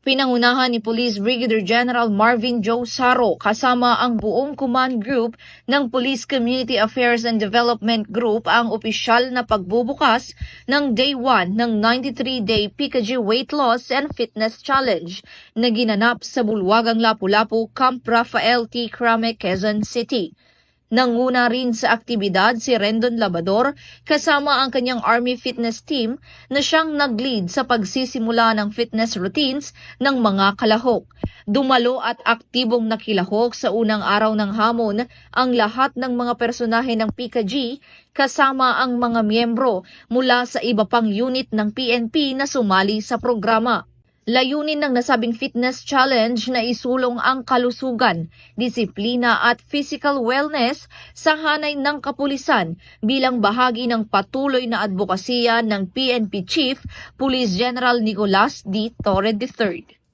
Pinangunahan ni Police Brigadier General Marvin Joe Saro kasama ang buong command group ng Police Community Affairs and Development Group ang opisyal na pagbubukas ng Day 1 ng 93-day PKG Weight Loss and Fitness Challenge na ginanap sa Bulwagang Lapu-Lapu, Camp Rafael T. Crame, Quezon City. Nanguna rin sa aktibidad si Rendon Labador kasama ang kanyang Army Fitness Team na siyang nag-lead sa pagsisimula ng fitness routines ng mga kalahok. Dumalo at aktibong nakilahok sa unang araw ng hamon ang lahat ng mga personahe ng PKG kasama ang mga miyembro mula sa iba pang unit ng PNP na sumali sa programa. Layunin ng nasabing fitness challenge na isulong ang kalusugan, disiplina at physical wellness sa hanay ng kapulisan bilang bahagi ng patuloy na advokasya ng PNP Chief Police General Nicolas D. Torre III.